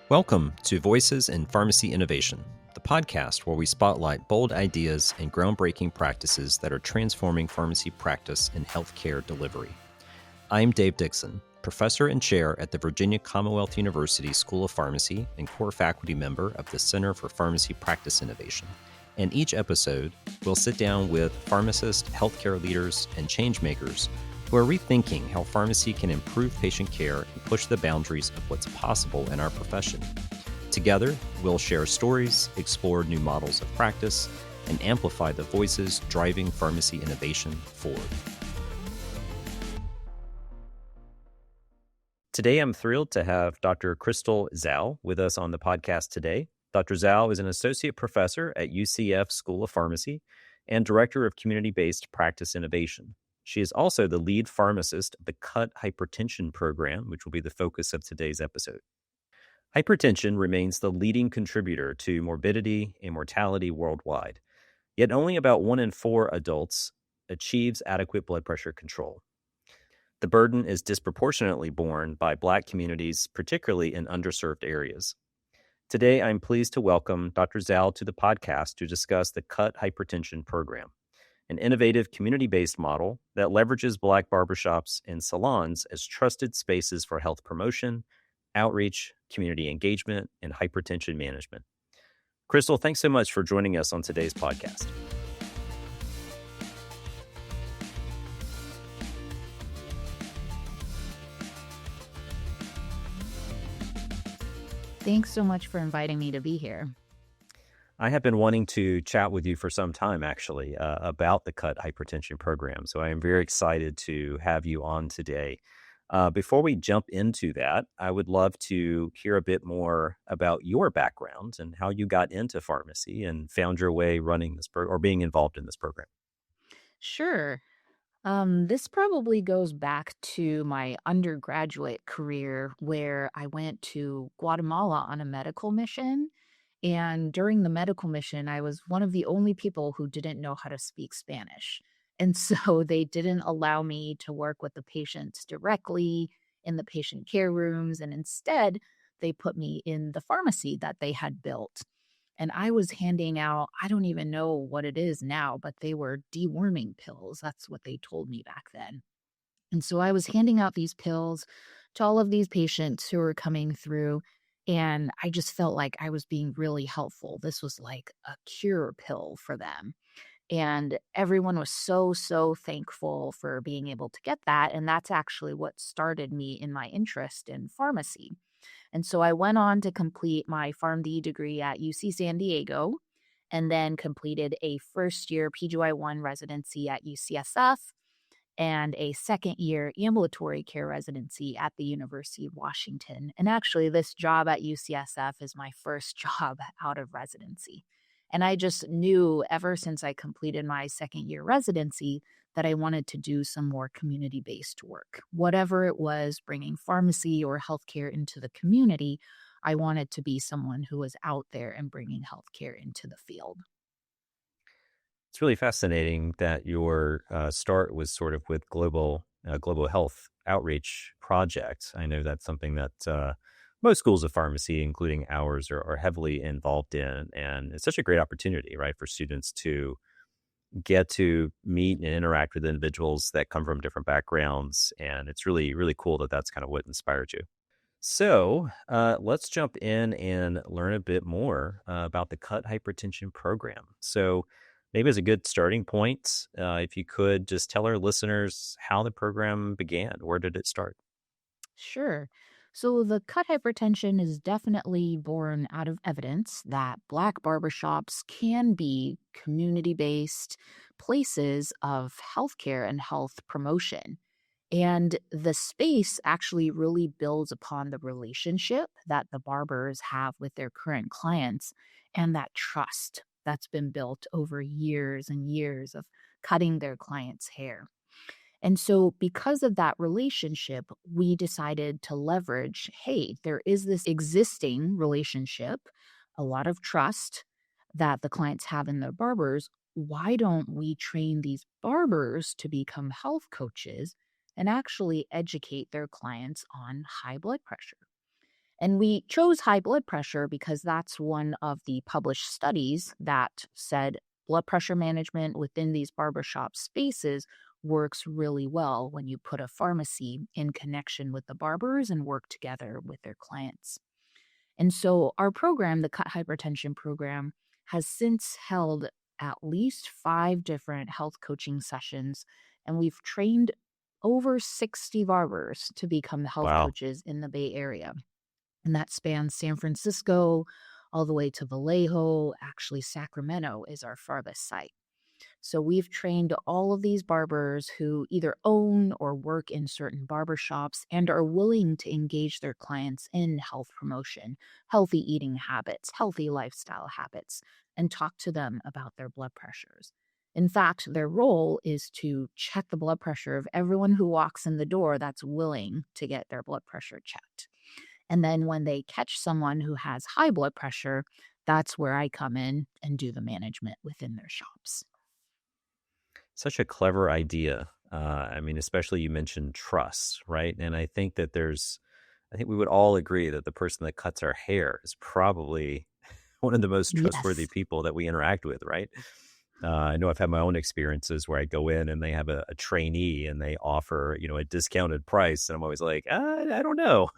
Welcome to Voices in Pharmacy Innovation, the podcast where we spotlight bold ideas and groundbreaking practices that are transforming pharmacy practice and healthcare delivery. I'm Dave Dixon, professor and chair at the Virginia Commonwealth University School of Pharmacy and core faculty member of the Center for Pharmacy Practice Innovation. In each episode, we'll sit down with pharmacists, healthcare leaders, and changemakers who are rethinking how pharmacy can improve patient care and push the boundaries of what's possible in our profession. Together, we'll share stories, explore new models of practice, and amplify the voices driving pharmacy innovation forward. Today, I'm thrilled to have Dr. Crystal Zhou with us on the podcast today. Dr. Zhou is an associate professor at UCSF School of Pharmacy and director of community-based practice innovation. She is also the lead pharmacist of the Cut Hypertension Program, which will be the focus of today's episode. Hypertension remains the leading contributor to morbidity and mortality worldwide, yet only about 1 in 4 adults achieves adequate blood pressure control. The burden is disproportionately borne by Black communities, particularly in underserved areas. Today, I'm pleased to welcome Dr. Zhou to the podcast to discuss the Cut Hypertension Program, an innovative community-based model that leverages Black barbershops and salons as trusted spaces for health promotion, outreach, community engagement, and hypertension management. Crystal, thanks so much for joining us on today's podcast. Thanks so much for inviting me to be here. I have been wanting to chat with you for some time, actually, about the Cut Hypertension Program. So I am very excited to have you on today. Before we jump into that, I would love to hear a bit more about your background and how you got into pharmacy and found your way running this or being involved in this program. Sure. This probably goes back to my undergraduate career where I went to Guatemala on a medical mission. And during the medical mission, I was one of the only people who didn't know how to speak Spanish. And so they didn't allow me to work with the patients directly in the patient care rooms. And instead, they put me in the pharmacy that they had built. And I was handing out, I don't even know what it is now, but they were deworming pills. That's what they told me back then. And so I was handing out these pills to all of these patients who were coming through. And I just felt like I was being really helpful. This was like a cure pill for them. And everyone was so thankful for being able to get that. And that's actually what started me in my interest in pharmacy. And so I went on to complete my Pharm.D degree at UC San Diego and then completed a first-year PGY1 residency at UCSF and a second-year ambulatory care residency at the University of Washington. And actually, this job at UCSF is my first job out of residency. And I just knew ever since I completed my second-year residency that I wanted to do some more community-based work. Whatever it was, bringing pharmacy or healthcare into the community, I wanted to be someone who was out there and bringing healthcare into the field. It's really fascinating that your start was sort of with global health outreach projects. I know that's something that most schools of pharmacy, including ours, are heavily involved in. And it's such a great opportunity, right, for students to get to meet and interact with individuals that come from different backgrounds. And it's really, really cool that that's kind of what inspired you. So let's jump in and learn a bit more about the Cut Hypertension Program. So maybe as a good starting point, if you could just tell our listeners how the program began. Where did it start? Sure. So the Cut Hypertension is definitely born out of evidence that Black barbershops can be community-based places of healthcare and health promotion. And the space actually really builds upon the relationship that the barbers have with their current clients and that trust that's been built over years and years of cutting their clients' hair. And so, because of that relationship, we decided to leverage, hey, there is this existing relationship, a lot of trust that the clients have in their barbers. Why don't we train these barbers to become health coaches and actually educate their clients on high blood pressure? And we chose high blood pressure because that's one of the published studies that said blood pressure management within these barbershop spaces works really well when you put a pharmacy in connection with the barbers and work together with their clients. And so our program, the Cut Hypertension Program, has since held at least 5 different health coaching sessions, and we've trained over 60 barbers to become health Wow. coaches in the Bay Area. And that spans San Francisco all the way to Vallejo. Actually, Sacramento is our farthest site. So we've trained all of these barbers who either own or work in certain barbershops and are willing to engage their clients in health promotion, healthy eating habits, healthy lifestyle habits, and talk to them about their blood pressures. In fact, their role is to check the blood pressure of everyone who walks in the door that's willing to get their blood pressure checked. And then when they catch someone who has high blood pressure, that's where I come in and do the management within their shops. Such a clever idea. I mean, especially you mentioned trust, right? And I think we would all agree that the person that cuts our hair is probably one of the most trustworthy Yes. people that we interact with, right? I know I've had my own experiences where I go in and they have a trainee and they offer, a discounted price. And I'm always like, I don't know.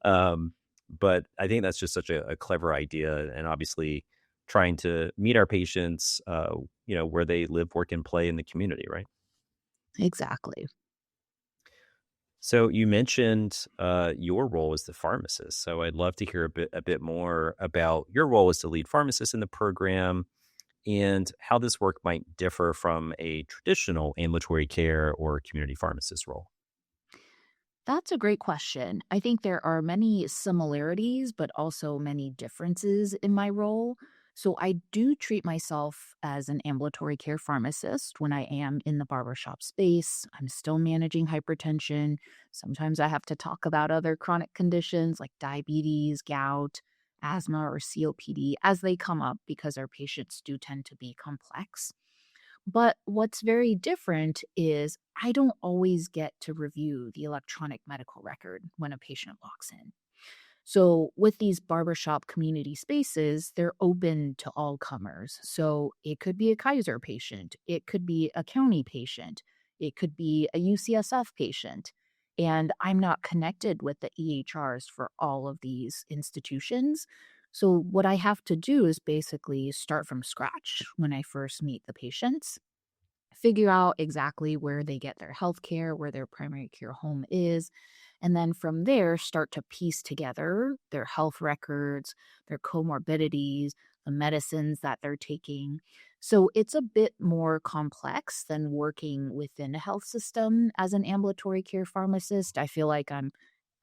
um, but I think that's just such a clever idea. And obviously, trying to meet our patients, where they live, work, and play in the community, right? Exactly. So you mentioned your role as the pharmacist. So I'd love to hear a bit more about your role as the lead pharmacist in the program and how this work might differ from a traditional ambulatory care or community pharmacist role. That's a great question. I think there are many similarities, but also many differences in my role. So I do treat myself as an ambulatory care pharmacist when I am in the barbershop space. I'm still managing hypertension. Sometimes I have to talk about other chronic conditions like diabetes, gout, asthma, or COPD as they come up because our patients do tend to be complex. But what's very different is I don't always get to review the electronic medical record when a patient walks in. So, with these barbershop community spaces, they're open to all comers. So, it could be a Kaiser patient, it could be a county patient, it could be a UCSF patient. And I'm not connected with the EHRs for all of these institutions. So, what I have to do is basically start from scratch when I first meet the patients, figure out exactly where they get their health care, where their primary care home is, and then from there start to piece together their health records, their comorbidities, the medicines that they're taking. So it's a bit more complex than working within a health system as an ambulatory care pharmacist. I feel like I'm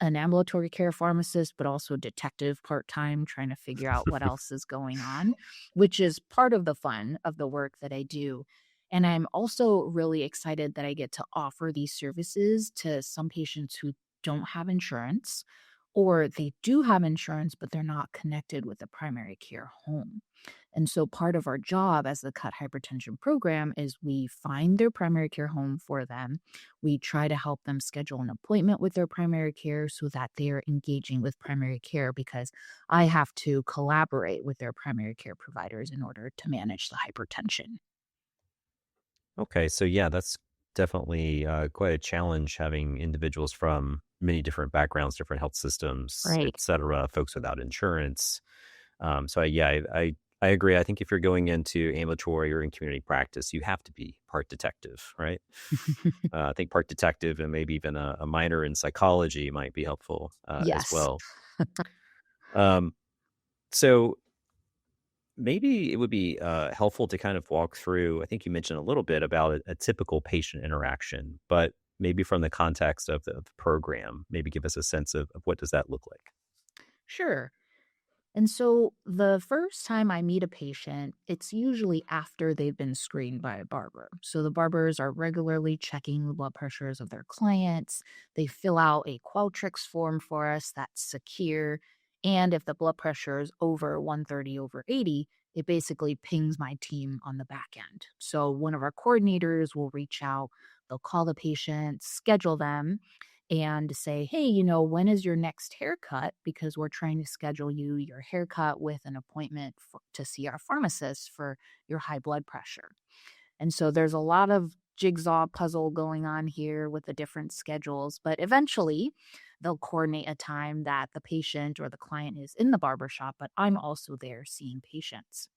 an ambulatory care pharmacist, but also detective part time, trying to figure out what else is going on, which is part of the fun of the work that I do. And I'm also really excited that I get to offer these services to some patients who don't have insurance, or they do have insurance, but they're not connected with the primary care home. And so part of our job as the Cut Hypertension Program is we find their primary care home for them. We try to help them schedule an appointment with their primary care so that they are engaging with primary care, because I have to collaborate with their primary care providers in order to manage the hypertension. Okay, so yeah, that's definitely quite a challenge having individuals from many different backgrounds, different health systems, Right. et cetera, folks without insurance. Yeah, I agree. I think if you're going into ambulatory or in community practice, you have to be part detective, right? I think part detective and maybe even a minor in psychology might be helpful as Yes. well. Um, so maybe it would be helpful to kind of walk through. I think you mentioned a little bit about a typical patient interaction, but maybe from the context of the program, maybe give us a sense of what does that look like? Sure. And so the first time I meet a patient, it's usually after they've been screened by a barber. So the barbers are regularly checking the blood pressures of their clients. They fill out a Qualtrics form for us that's secure. And if the blood pressure is over 130/80, it basically pings my team on the back end. So one of our coordinators will reach out, they'll call the patient, schedule them, and say, hey, when is your next haircut? Because we're trying to schedule you your haircut with an appointment to see our pharmacist for your high blood pressure. And so there's a lot of jigsaw puzzle going on here with the different schedules, but eventually they'll coordinate a time that the patient or the client is in the barbershop, but I'm also there seeing patients.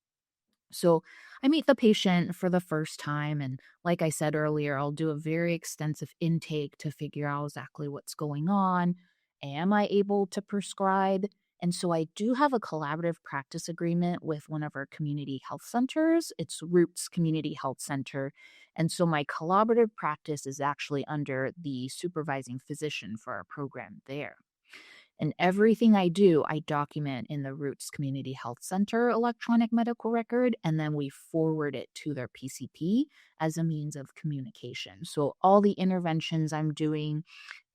So I meet the patient for the first time. And like I said earlier, I'll do a very extensive intake to figure out exactly what's going on. Am I able to prescribe? And so I do have a collaborative practice agreement with one of our community health centers. It's Roots Community Health Center. And so my collaborative practice is actually under the supervising physician for our program there. And everything I do, I document in the Roots Community Health Center electronic medical record, and then we forward it to their PCP as a means of communication. So all the interventions I'm doing,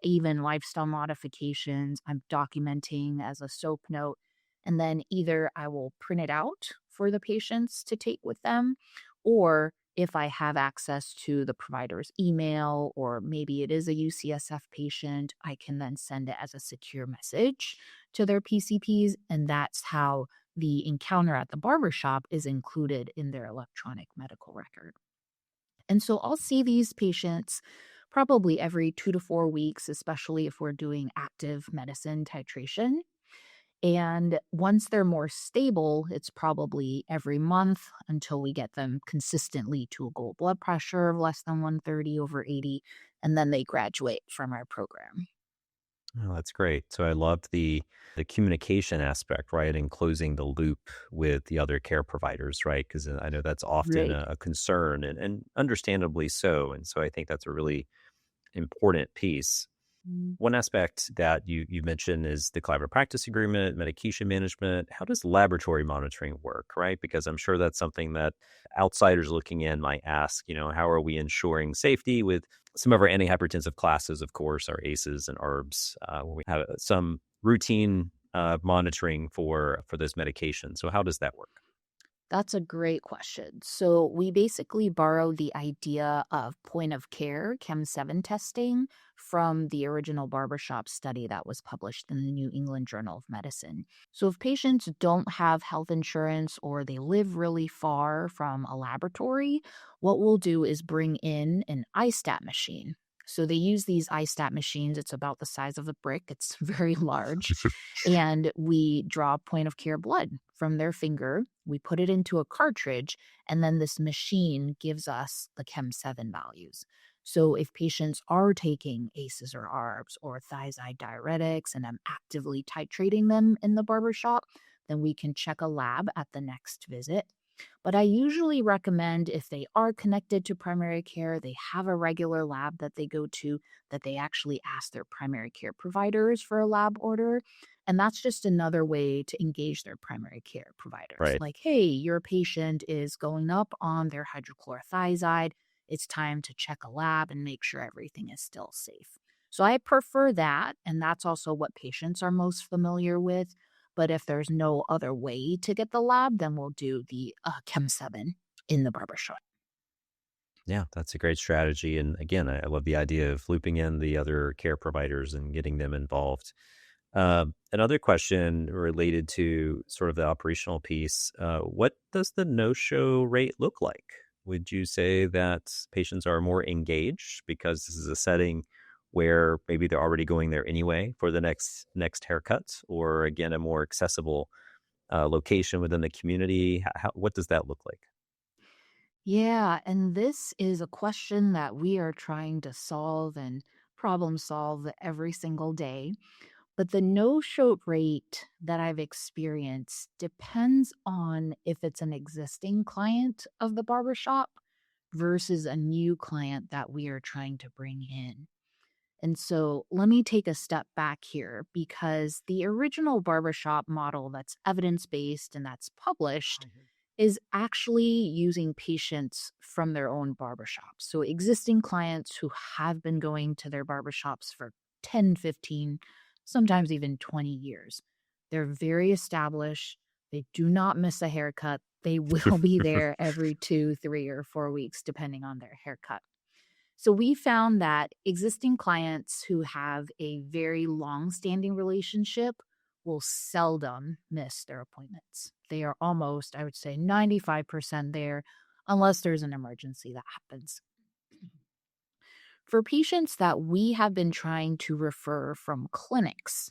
even lifestyle modifications, I'm documenting as a SOAP note. And then either I will print it out for the patients to take with them, or if I have access to the provider's email, or maybe it is a UCSF patient, I can then send it as a secure message to their PCPs. And that's how the encounter at the barbershop is included in their electronic medical record. And so I'll see these patients probably every 2 to 4 weeks, especially if we're doing active medicine titration. And once they're more stable, it's probably every month until we get them consistently to a goal blood pressure of less than 130 over 80. And then they graduate from our program. Oh, that's great. So I loved the communication aspect, right, and closing the loop with the other care providers, right? Because I know that's often Right. a concern, and understandably so. And so I think that's a really important piece. Mm. One aspect that you mentioned is the collaborative practice agreement, medication management. How does laboratory monitoring work, right? Because I'm sure that's something that outsiders looking in might ask, how are we ensuring safety with some of our antihypertensive classes, of course, our ACEs and ARBs, where we have some routine monitoring for those medications. So how does that work? That's a great question. So, we basically borrow the idea of point of care Chem 7 testing from the original barbershop study that was published in the New England Journal of Medicine. So, if patients don't have health insurance or they live really far from a laboratory, what we'll do is bring in an iStat machine. So, they use these iStat machines. It's about the size of a brick, it's very large, and we draw point of care blood from their finger. We put it into a cartridge, and then this machine gives us the Chem 7 values. So if patients are taking ACEs or ARBs or thiazide diuretics, and I'm actively titrating them in the barbershop, then we can check a lab at the next visit. But I usually recommend, if they are connected to primary care, they have a regular lab that they go to, that they actually ask their primary care providers for a lab order. And that's just another way to engage their primary care providers. Right. Like, hey, your patient is going up on their hydrochlorothiazide. It's time to check a lab and make sure everything is still safe. So I prefer that. And that's also what patients are most familiar with. But if there's no other way to get the lab, then we'll do the Chem 7 in the barbershop. Yeah, that's a great strategy. And again, I love the idea of looping in the other care providers and getting them involved. Another question related to sort of the operational piece. What does the no-show rate look like? Would you say that patients are more engaged because this is a setting where maybe they're already going there anyway for the next haircut, or again, a more accessible location within the community? What does that look like? Yeah, and this is a question that we are trying to solve and problem solve every single day. But the no-show rate that I've experienced depends on if it's an existing client of the barbershop versus a new client that we are trying to bring in. And so let me take a step back here, because the original barbershop model that's evidence based and that's published is actually using patients from their own barbershops. So existing clients who have been going to their barbershops for 10, 15, sometimes even 20 years. They're very established. They do not miss a haircut. They will be there every 2, 3, or 4 weeks, depending on their haircut. So we found that existing clients who have a very long-standing relationship will seldom miss their appointments. They are almost, I would say, 95% there, unless there's an emergency that happens. For patients that we have been trying to refer from clinics,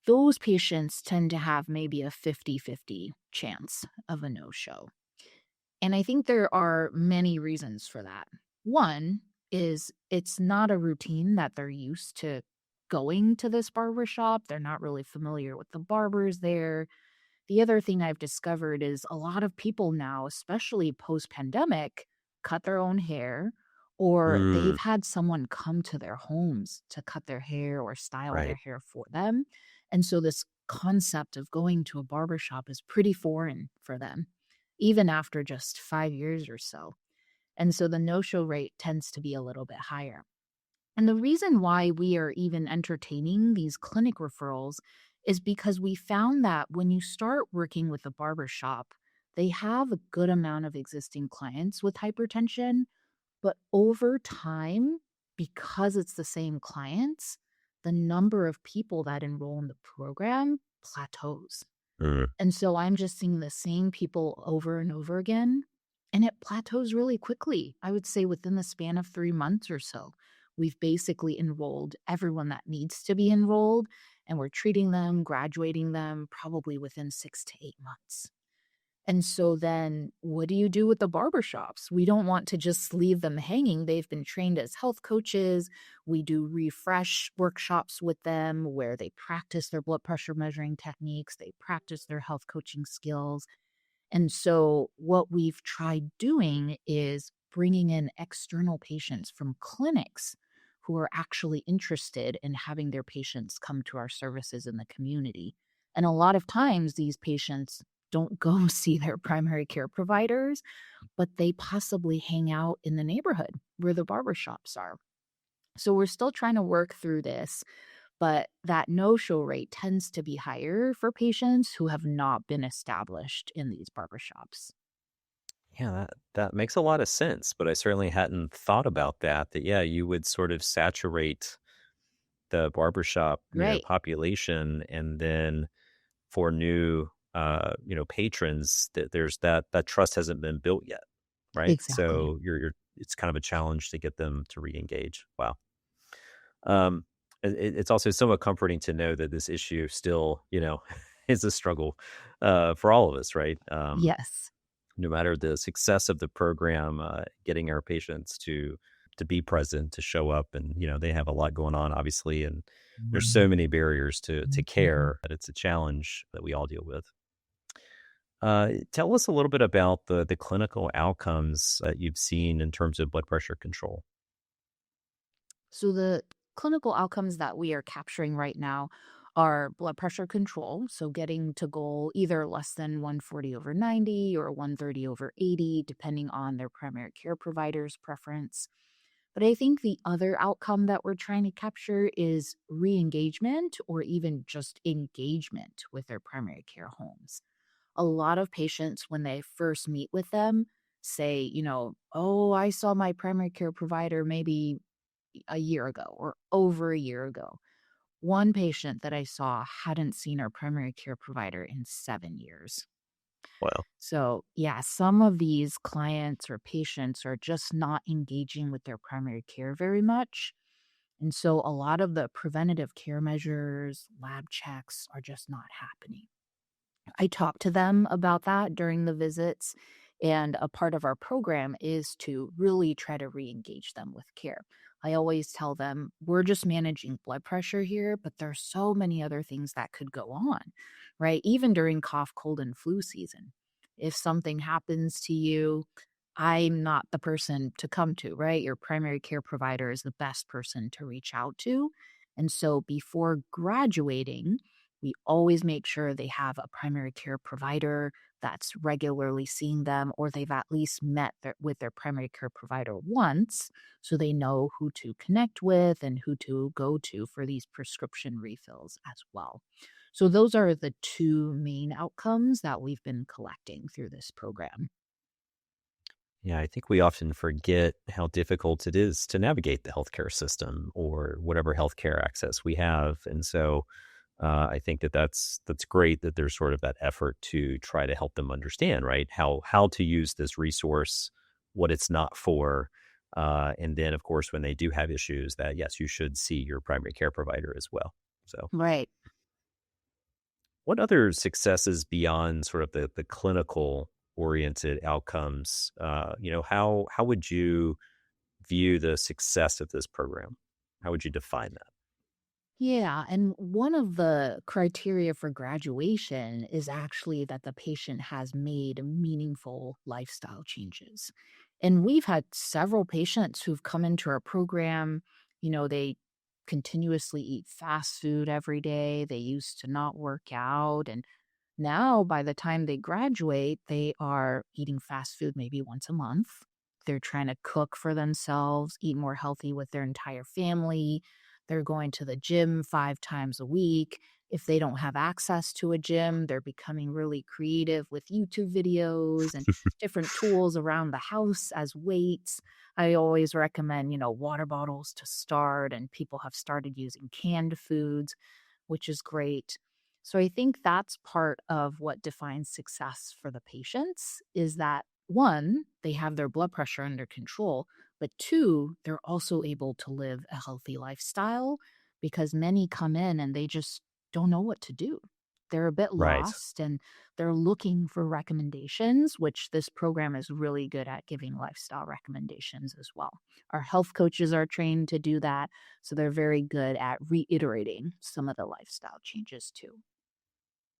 those patients tend to have maybe a 50-50 chance of a no-show. And I think there are many reasons for that. One is it's not a routine that they're used to going to this barbershop. They're not really familiar with the barbers there. The other thing I've discovered is a lot of people now, especially post-pandemic, cut their own hair, or they've Mm, had someone come to their homes to cut their hair or style their right. hair for them. And so this concept of going to a barbershop is pretty foreign for them, even after just 5 years or so. And so the no-show rate tends to be a little bit higher. And the reason why we are even entertaining these clinic referrals is because we found that when you start working with a barber shop, they have a good amount of existing clients with hypertension, but over time, because it's the same clients, the number of people that enroll in the program plateaus. Mm. And so I'm just seeing the same people over and over again, and it plateaus really quickly. I would say within the span of 3 months or so, we've basically enrolled everyone that needs to be enrolled, and we're treating them, graduating them probably within 6 to 8 months. And so then what do you do with the barbershops? We don't want to just leave them hanging. They've been trained as health coaches. We do refresh workshops with them where they practice their blood pressure measuring techniques, they practice their health coaching skills. And so, what we've tried doing is bringing in external patients from clinics who are actually interested in having their patients come to our services in the community. And a lot of times, these patients don't go see their primary care providers, but they possibly hang out in the neighborhood where the barbershops are. So, we're still trying to work through this, but that no-show rate tends to be higher for patients who have not been established in these barbershops. Yeah, that makes a lot of sense, but I certainly hadn't thought about that. That yeah, you would sort of saturate the barbershop, Right. population, and then for new, patrons, that there's that trust hasn't been built yet, right? Exactly. So you're it's kind of a challenge to get them to re-engage. Wow. Um, it's also somewhat comforting to know that this issue still, is a struggle for all of us, right? Yes. No matter the success of the program, getting our patients to be present, to show up, and they have a lot going on, obviously, and there's so many barriers to care that it's a challenge that we all deal with. Tell us a little bit about the clinical outcomes that you've seen in terms of blood pressure control. So the clinical outcomes that we are capturing right now are blood pressure control. So getting to goal either less than 140/90 or 130/80, depending on their primary care provider's preference. But I think the other outcome that we're trying to capture is re engagement or even just engagement with their primary care homes. A lot of patients, when they first meet with them, say, oh, I saw my primary care provider maybe a year ago or over a year ago. One patient that I saw hadn't seen her primary care provider in 7 years. Well, So, yeah, some of these clients or patients are just not engaging with their primary care very much. And so, a lot of the preventative care measures, lab checks are just not happening. I talk to them about that during the visits. And a part of our program is to really try to re engage them with care. I always tell them we're just managing blood pressure here, but there's so many other things that could go on, right? Even during cough, cold, and flu season. If something happens to you, I'm not the person to come to, right? Your primary care provider is the best person to reach out to. And so before graduating, we always make sure they have a primary care provider that's regularly seeing them, or they've at least met with their primary care provider once so they know who to connect with and who to go to for these prescription refills as well. So, those are the two main outcomes that we've been collecting through this program. Yeah, I think we often forget how difficult it is to navigate the healthcare system or whatever healthcare access we have. And so I think that that's great that there's sort of that effort to try to help them understand, right? How to use this resource, what it's not for. And then of course when they do have issues that yes, you should see your primary care provider as well. So Right. what other successes beyond sort of the clinical oriented outcomes, how would you view the success of this program? How would you define that? Yeah, and one of the criteria for graduation is actually that the patient has made meaningful lifestyle changes. And we've had several patients who've come into our program. They continuously eat fast food every day. They used to not work out. And now, by the time they graduate, they are eating fast food maybe once a month. They're trying to cook for themselves, eat more healthy with their entire family. They're going to the gym 5 times a week. If they don't have access to a gym, they're becoming really creative with YouTube videos and different tools around the house as weights. I always recommend, water bottles to start, and people have started using canned foods, which is great. So I think that's part of what defines success for the patients is that one, they have their blood pressure under control, but two, they're also able to live a healthy lifestyle because many come in and they just don't know what to do. They're a bit Right. lost and they're looking for recommendations, which this program is really good at giving lifestyle recommendations as well. Our health coaches are trained to do that. So they're very good at reiterating some of the lifestyle changes too.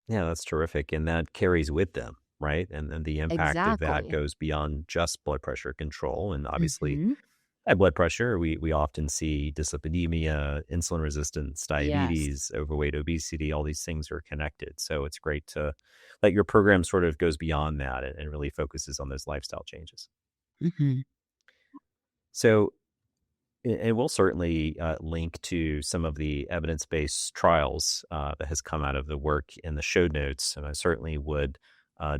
Yeah, that's terrific, and that carries with them, right? And the impact of that Exactly. goes beyond just blood pressure control, and obviously, Hmm. high blood pressure, we often see dyslipidemia, insulin resistance, Yes. diabetes, overweight, obesity, all these things are connected, so it's great to that your program sort of goes beyond that and really focuses on those lifestyle changes. Hmm. So and we'll certainly link to some of the evidence-based trials that has come out of the work in the show notes, and I certainly would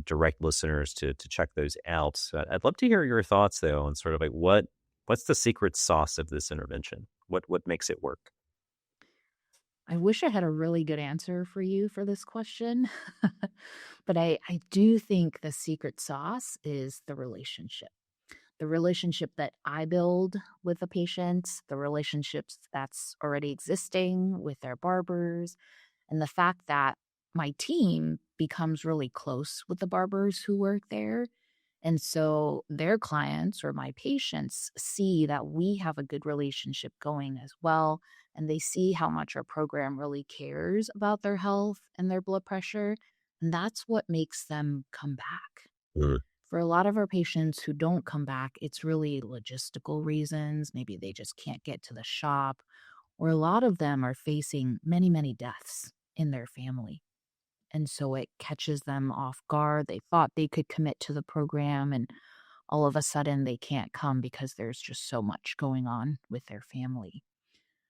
direct listeners to check those out. So I'd love to hear your thoughts, though, on sort of like what's the secret sauce of this intervention? What makes it work? I wish I had a really good answer for you for this question, but I do think the secret sauce is the relationship that I build with the patients, the relationships that's already existing with their barbers, and the fact that my team becomes really close with the barbers who work there. And so their clients or my patients see that we have a good relationship going as well. And they see how much our program really cares about their health and their blood pressure. And that's what makes them come back. Mm, For a lot of our patients who don't come back, it's really logistical reasons. Maybe they just can't get to the shop, or a lot of them are facing many, many deaths in their family. And so it catches them off guard. They thought they could commit to the program, and all of a sudden they can't come because there's just so much going on with their family.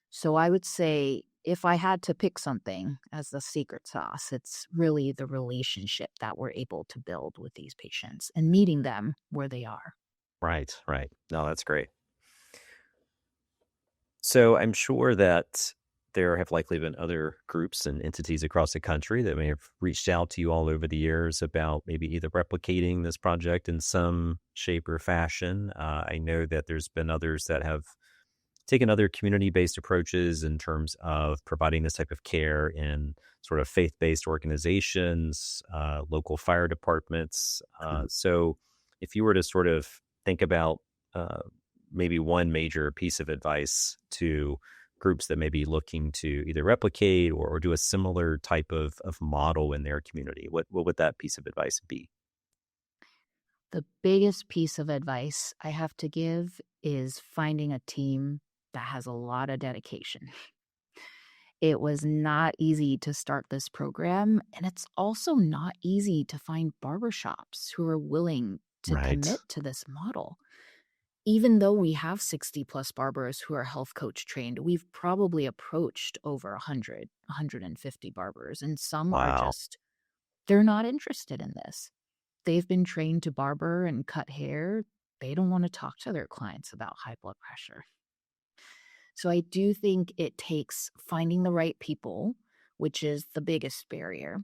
So I would say if I had to pick something as the secret sauce, it's really the relationship that we're able to build with these patients and meeting them where they are. right, right. No, that's great. So I'm sure that there have likely been other groups and entities across the country that may have reached out to you all over the years about maybe either replicating this project in some shape or fashion. I know that there's been others that have taken other community-based approaches in terms of providing this type of care in sort of faith-based organizations, local fire departments. So if you were to sort of think about uh, maybe one major piece of advice to groups that may be looking to either replicate or do a similar type of model in their community, what would that piece of advice be? The biggest piece of advice I have to give is finding a team that has a lot of dedication. It was not easy to start this program, and it's also not easy to find barbershops who are willing to Right. commit to this model. Even though we have 60 plus barbers who are health coach trained, we've probably approached over 100, 150 barbers, and some are Wow. just, they're not interested in this. They've been trained to barber and cut hair. they don't want to talk to their clients about high blood pressure. So I do think it takes finding the right people, which is the biggest barrier.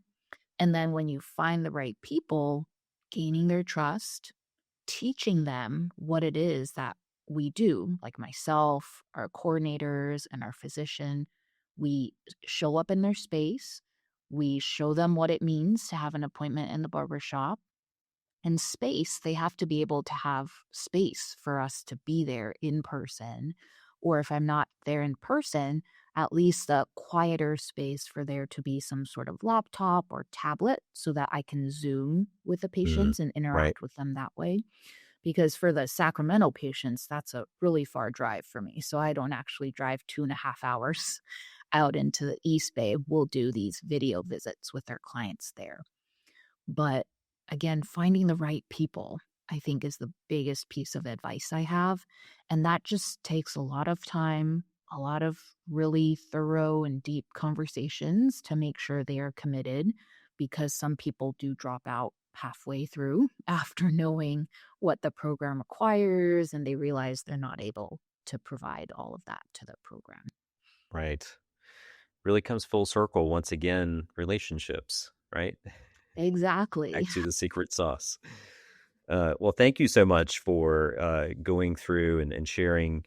And then when you find the right people, gaining their trust, teaching them what it is that we do, like myself, our coordinators, and our physician. We show up in their space. We show them what it means to have an appointment in the barbershop. And space, they have to be able to have space for us to be there in person. Or if I'm not there in person, at least a quieter space for there to be some sort of laptop or tablet so that I can Zoom with the Mm, patients and right. interact with them that way. Because for the Sacramento patients, that's a really far drive for me. So I don't actually drive 2.5 hours out into the East Bay. We'll do these video visits with our clients there. But again, finding the right people, I think, is the biggest piece of advice I have. And that just takes a lot of time, a lot of really thorough and deep conversations to make sure they are committed, because some people do drop out halfway through after knowing what the program requires and they realize they're not able to provide all of that to the program. Right. Really comes full circle once again, relationships, right? Exactly. Back to the secret sauce. Well, thank you so much for going through and sharing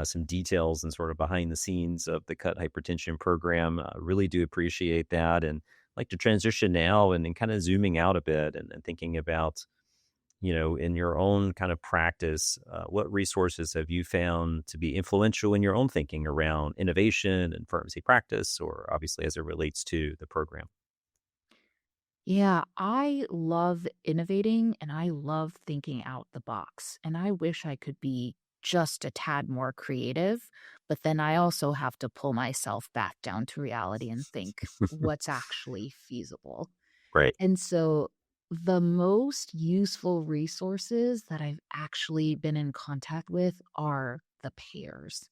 some details and sort of behind the scenes of the Cut Hypertension program. Really do appreciate that. And like to transition now and kind of zooming out a bit and thinking about, in your own kind of practice, what resources have you found to be influential in your own thinking around innovation and pharmacy practice, or obviously as it relates to the program? Yeah, I love innovating and I love thinking out the box. And I wish I could be just a tad more creative, but then I also have to pull myself back down to reality and think what's actually feasible. Right. And so the most useful resources that I've actually been in contact with are the payers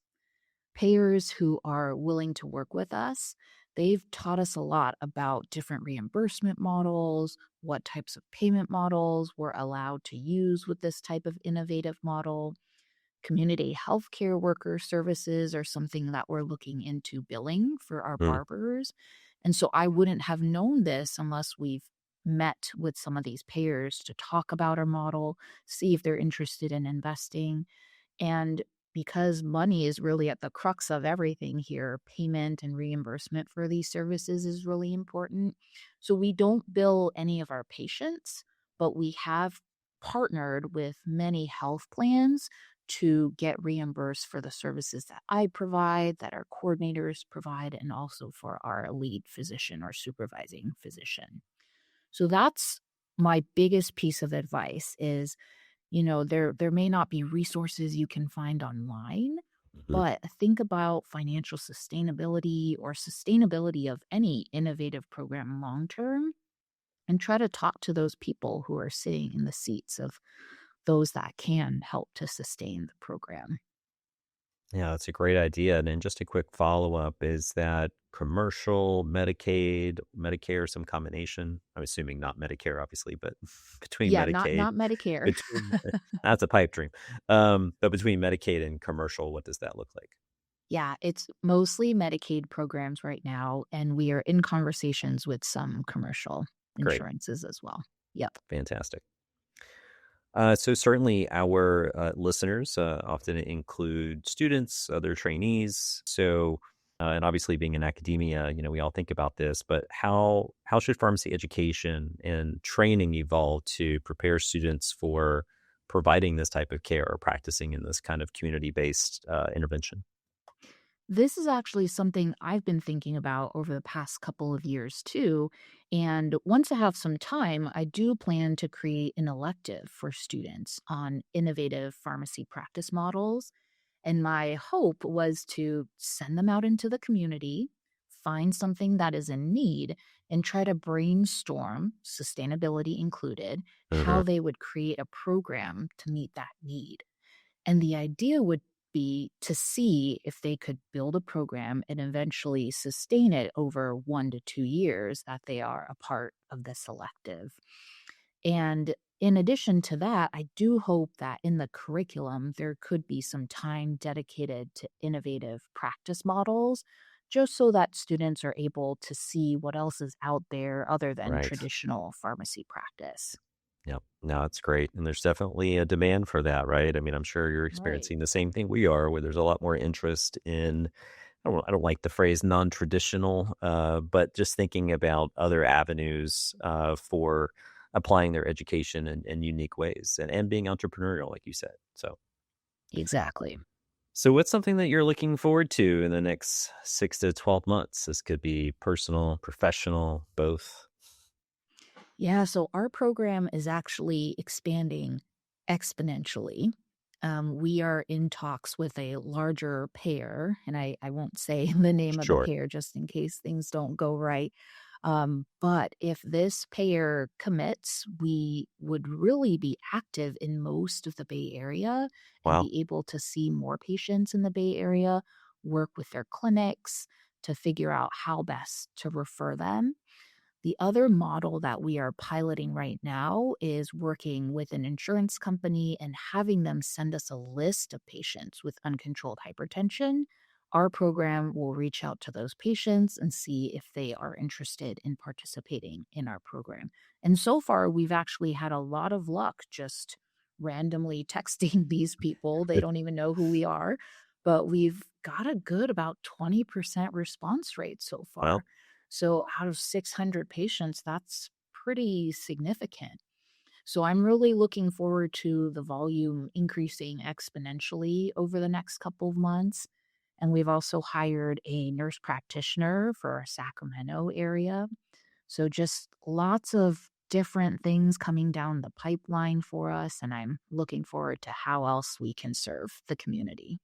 who are willing to work with us. They've taught us a lot about different reimbursement models, what types of payment models we're allowed to use with this type of innovative model. Community healthcare worker services are something that we're looking into billing for our Mm, barbers. And so I wouldn't have known this unless we've met with some of these payers to talk about our model, see if they're interested in investing. And because money is really at the crux of everything here, payment and reimbursement for these services is really important. So we don't bill any of our patients, but we have partnered with many health plans to get reimbursed for the services that I provide, that our coordinators provide, and also for our lead physician or supervising physician. So that's my biggest piece of advice is, there may not be resources you can find online, mhm. but think about financial sustainability or sustainability of any innovative program long term and try to talk to those people who are sitting in the seats of those that can help to sustain the program. Yeah, that's a great idea. And then just a quick follow-up, is that commercial, Medicaid, Medicare, some combination? I'm assuming not Medicare, obviously, but between Yeah, not Medicaid, not Medicare. between that's a pipe dream. But between Medicaid and commercial, what does that look like? Yeah, it's mostly Medicaid programs right now, and we are in conversations with some commercial Great. insurances as well. Yep. Fantastic. So certainly our listeners often include students, other trainees. So, and obviously being in academia, we all think about this. But how should pharmacy education and training evolve to prepare students for providing this type of care or practicing in this kind of community based intervention? This is actually something I've been thinking about over the past couple of years too. And once I have some time, I do plan to create an elective for students on innovative pharmacy practice models. And my hope was to send them out into the community, find something that is in need, and try to brainstorm, sustainability included, Hmm. how they would create a program to meet that need. And the idea would be to see if they could build a program and eventually sustain it over 1 to 2 years that they are a part of the selective. And in addition to that, I do hope that in the curriculum, there could be some time dedicated to innovative practice models, just so that students are able to see what else is out there other than Right. traditional pharmacy practice. Yep. No, it's great. And there's definitely a demand for that, right? I mean, I'm sure you're Right. experiencing the same thing we are, where there's a lot more interest in, I don't like the phrase non-traditional, but just thinking about other avenues for applying their education in unique ways and being entrepreneurial, like you said. Exactly. So what's something that you're looking forward to in the next 6 to 12 months? This could be personal, professional, both. Yeah, so our program is actually expanding exponentially. We are in talks with a larger payer, and I won't say the name of the Sure. payer just in case things don't go right. But if this payer commits, we would really be active in most of the Bay Area and Wow. be able to see more patients in the Bay Area, work with their clinics to figure out how best to refer them. The other model that we are piloting right now is working with an insurance company and having them send us a list of patients with uncontrolled hypertension. Our program will reach out to those patients and see if they are interested in participating in our program. And so far, we've actually had a lot of luck just randomly texting these people. They don't even know who we are, but we've got a good about 20% response rate so far. Well, So out of 600 patients, that's pretty significant. So I'm really looking forward to the volume increasing exponentially over the next couple of months. And we've also hired a nurse practitioner for our Sacramento area. So just lots of different things coming down the pipeline for us. And I'm looking forward to how else we can serve the community.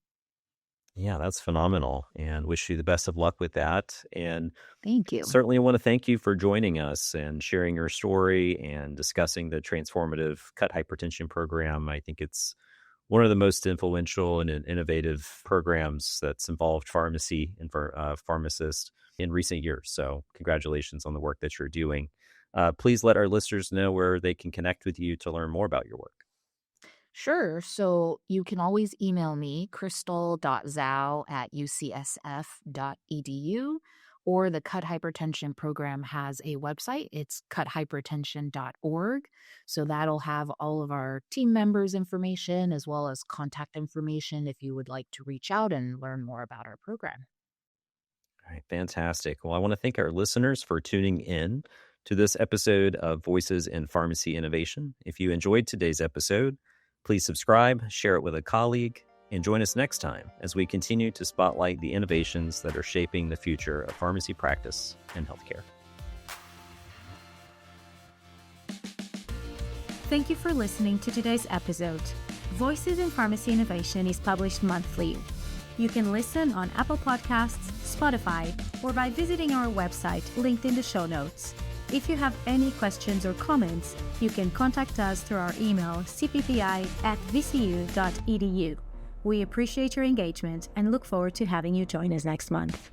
yeah, that's phenomenal and wish you the best of luck with that. And Thank you. certainly want to thank you for joining us and sharing your story and discussing the transformative Cut Hypertension Program. I think it's one of the most influential and innovative programs that's involved pharmacy and for pharmacists in recent years. So, congratulations on the work that you're doing. Please let our listeners know where they can connect with you to learn more about your work. Sure. So you can always email me, crystal.zhou@ucsf.edu, or the Cut Hypertension Program has a website. It's cuthypertension.org. So that'll have all of our team members' information as well as contact information if you would like to reach out and learn more about our program. All right, fantastic. Well, I want to thank our listeners for tuning in to this episode of Voices in Pharmacy Innovation. If you enjoyed today's episode, please subscribe, share it with a colleague, and join us next time as we continue to spotlight the innovations that are shaping the future of pharmacy practice and healthcare. Thank you for listening to today's episode. Voices in Pharmacy Innovation is published monthly. You can listen on Apple Podcasts, Spotify, or by visiting our website linked in the show notes. If you have any questions or comments, you can contact us through our email cppi@vcu.edu. We appreciate your engagement and look forward to having you join us next month.